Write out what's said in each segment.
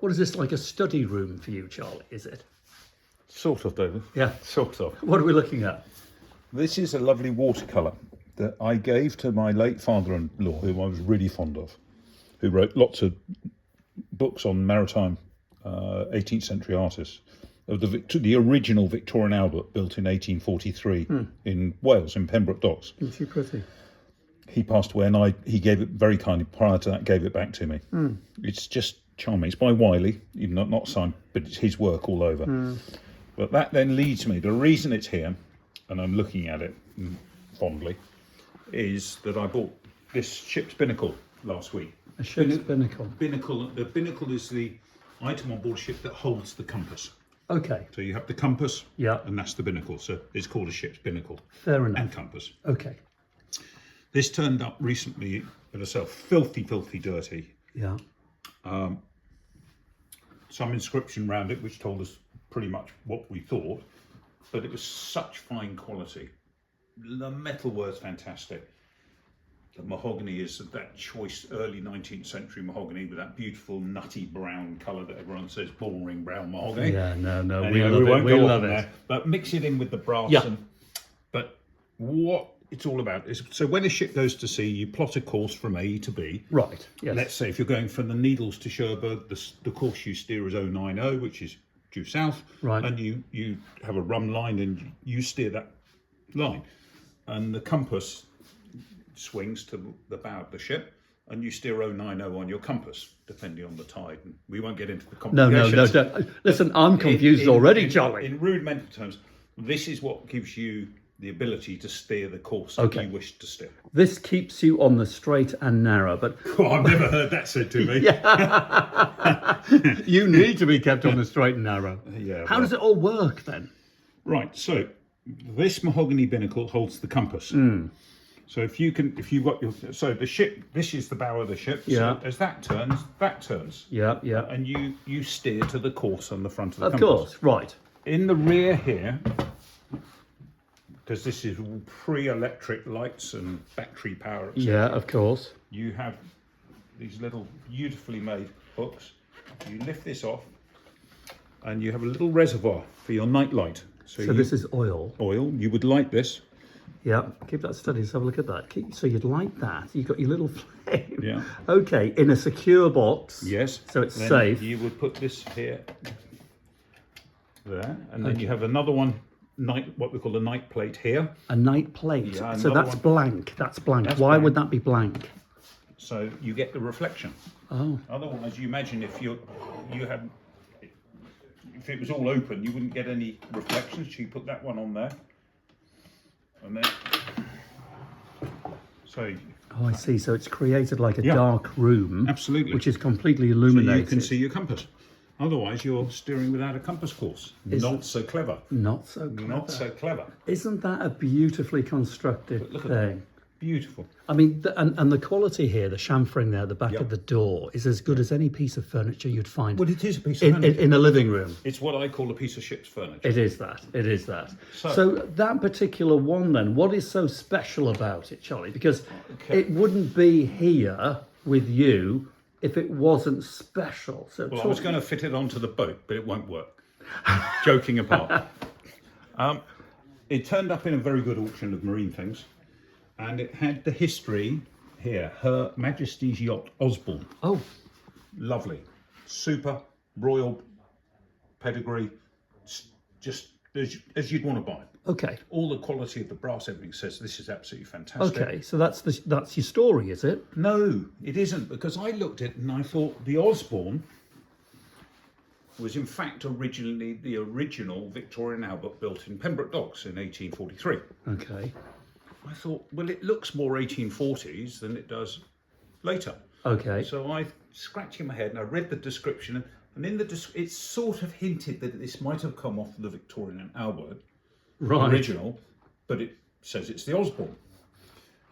What is this, like a study room for you, Charlie, is it? Sort of, David. Yeah. Sort of. What are we looking at? This is a lovely watercolour that I gave to my late father-in-law, who I was really fond of, who wrote lots of books on maritime 18th century artists. Of the original Victorian Albert, built in 1843 in Wales, in Pembroke Docks. Isn't she pretty? He passed away, and he gave it very kindly. Prior to that, gave it back to me. It's just charming. It's by Wiley, even not signed, but it's his work all over. But that then leads me. The reason it's here, and I'm looking at it fondly, is that I bought this Ships Binnacle last week. A Ships Binnicle. The Binnacle is the item on board ship that holds the compass. Okay. So you have the compass, Yeah. and that's the binnacle. So it's called a ship's binnacle. Fair enough. And compass. Okay. This turned up recently at a sale, filthy dirty. Yeah. Some inscription around it which told us pretty much what we thought, but it was such fine quality. The metal was fantastic. The mahogany is that choice early 19th century mahogany with that beautiful nutty brown colour that everyone says boring brown mahogany. Yeah, no, Anyway, we won't We go love on it. there, but mix it in with the brass. Yeah. But what it's all about is, so when a ship goes to sea, you plot a course from A to B. Right. Yes. Let's say if you're going from the Needles to Cherbourg, the course you steer is 090, which is due south. Right. And you have a run line and you steer that line. And the compass swings to the bow of the ship, and you steer 090 on your compass, depending on the tide. And we won't get into the complications. No. Listen, I'm confused already, Charlie. In rudimental terms, this is what gives you the ability to steer the course that Okay. you wish to steer. This keeps you on the straight and narrow, but Oh, I've never heard that said to me. you need to be kept on the straight and narrow. Yeah, How well. does it all work then? Right, so this mahogany binnacle holds the compass. So if you've got the ship, this is the bow of the ship. Yeah. So as that turns. Yeah. And you steer to the course on the front of the Of compass. course. Right. In the rear here, because this is pre-electric lights and battery power, etc., Yeah, of course. you have these little beautifully made hooks. You lift this off, and you have a little reservoir for your night light. So this is oil. You would light this. Yeah. Keep that steady. Let's have a look at that. So you'd light that. You've got your little flame. Yeah. Okay. In a secure box. Yes. So it's Then safe. You would put this here, there, and then you have another one, what we call a night plate here. A night plate. Yeah, So another that's one. blank. That's blank. That's Why blank. would that be blank? So you get the reflection. Oh. Otherwise, you imagine if it was all open, you wouldn't get any reflections. So you put that one on there, and then Oh, I see. So it's created like a Yeah. dark room. Absolutely. Which is completely so illuminated. you can see your compass. Otherwise, you're steering without a compass course. Not so clever. Not so clever. Not so clever. Isn't that a beautifully constructed Look at thing? Beautiful. I mean, and the quality here, the chamfering there, the back Yep. of the door, is as good as any piece of furniture you'd find Well, it is a piece of furniture. in a living room. It's what I call a piece of ship's furniture. It is that. It is that. So- So that particular one, then, what is so special about it, Charlie? Because it wouldn't be here with you if it wasn't special. So Well, I was going to fit it onto the boat, but it won't work. Joking apart. It turned up in a very good auction of marine things, and it had the history here. Her Majesty's yacht Osborne. Oh, Lovely. Super. Royal pedigree. Just as you'd want to buy. okay. All the quality of the brass, everything says this is absolutely fantastic. Okay, so that's your story, is it? No, it isn't, because I looked at it and I thought the Osborne was in fact originally the original Victorian Albert, built in Pembroke Docks in 1843. Okay. I thought, well, it looks more 1840s than it does later. Okay. So I scratched in my head and I read the description, and in it sort of hinted that this might have come off the Victorian Albert Right. original, but it says it's the Osborne.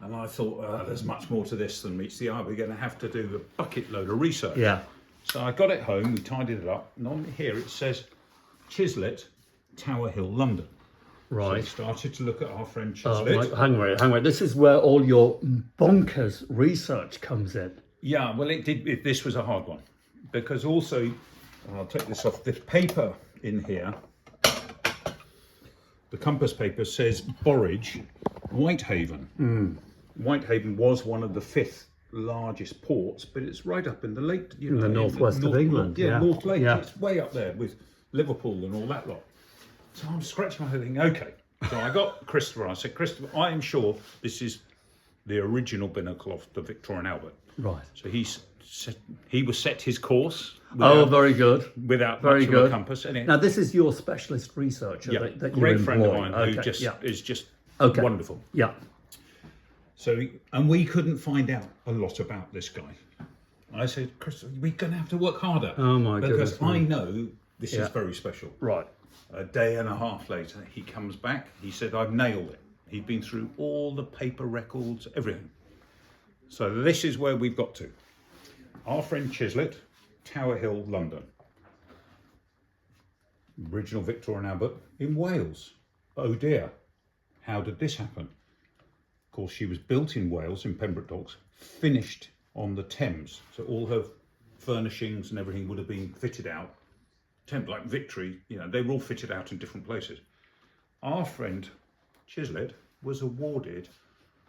And I thought, there's much more to this than meets the eye. We're going to have to do a bucket load of research. Yeah. So I got it home, we tidied it up, and on here it says Chislet, Tower Hill, London. So I Right. started to look at our friend Oh, Chislet. right. Hang on. This is where all your bonkers research comes in. Yeah, well, this was a hard one, because also I'll take this off. This paper in here, the compass paper says Borage, Whitehaven. Whitehaven was one of the 5th largest ports, but it's right up in the lake, in the northwest of England. North Lake. Yeah. It's way up there with Liverpool and all that lot. So I'm scratching my head thinking, okay. So I got Christopher. I said, Christopher, I am sure this is the original Binnacle of the Victorian Albert. Right. So he was set his course. Very good. Without Very much good. of a compass. And Now this is your specialist researcher that great you friend of employ. mine who is just wonderful. Yeah. So, and we couldn't find out a lot about this guy. I said, Chris, we're going to have to work harder. Oh my Because goodness. I know this is very special. Right. A day and a half later, he comes back. He said, I've nailed it. He'd been through all the paper records, everything. So this is where we've got to. Our friend Chislett, Tower Hill, London. Original Victorian Albert in Wales. Oh dear, how did this happen? Of course, she was built in Wales, in Pembroke Docks, finished on the Thames. So all her furnishings and everything would have been fitted out. Like Victory, they were all fitted out in different places. Our friend Chislett was awarded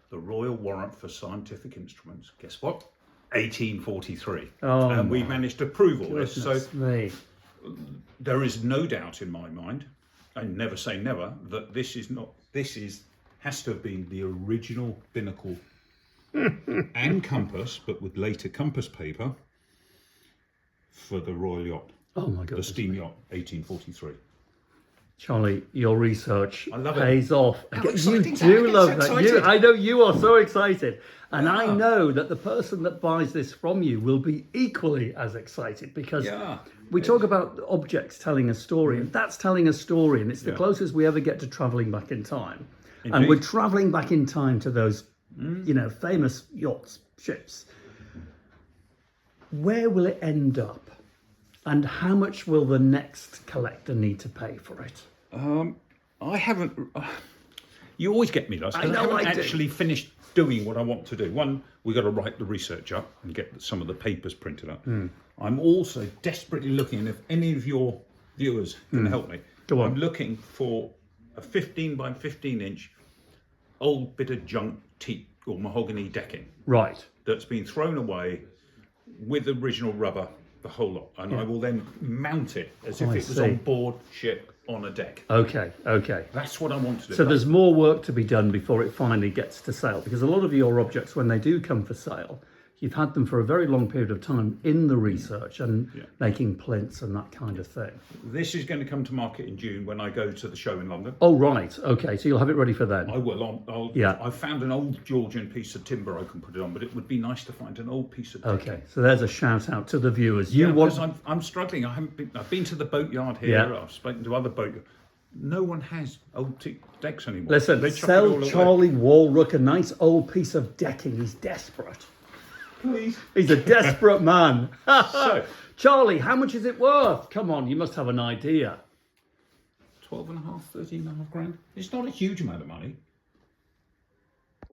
the Royal Warrant for Scientific Instruments. Guess what? 1843. And we managed to prove all this. So there is no doubt in my mind, and never say never, that has to have been the original Binnacle and compass, but with later compass paper for the Royal Yacht. Oh my goodness. The steam yacht, 1843. Charlie, your research love pays off. How You exciting do that. love So that. I know you are so excited. And Yeah. I know that the person that buys this from you will be equally as excited because we talk about objects telling a story, and that's telling a story, and it's the closest we ever get to travelling back in time. Indeed. And we're travelling back in time to those, famous yachts, ships. Where will it end up? And how much will the next collector need to pay for it? I haven't. You always get me, Lars, 'cause I haven't actually finished doing what I want to do. One, we've got to write the research up and get some of the papers printed up. I'm also desperately looking, and if any of your viewers can help me, Go on. I'm looking for a 15 by 15 inch old bit of junk teak or mahogany decking Right. that's been thrown away with original rubber, the whole lot, and I will then mount it as if it was on board ship on a deck. Okay. That's what I want to do. So there's more work to be done before it finally gets to sale, because a lot of your objects, when they do come for sale, you've had them for a very long period of time in the research and making plinths and that kind of thing. This is going to come to market in June when I go to the show in London. Oh, right. Okay, so you'll have it ready for then. I will. I've found an old Georgian piece of timber I can put it on, but it would be nice to find an old piece of decking. Okay, so there's a shout out to the viewers. Because I'm struggling. I've been to the boatyard here. I've spoken to other boatyards. No one has old teak decks anymore. Listen, They chuck it sell all away. Charlie Wallrock a nice old piece of decking. He's desperate. Please. He's a desperate man. So, Charlie, how much is it worth? Come on, you must have an idea. 12 and a half, 13 and a half grand. It's not a huge amount of money.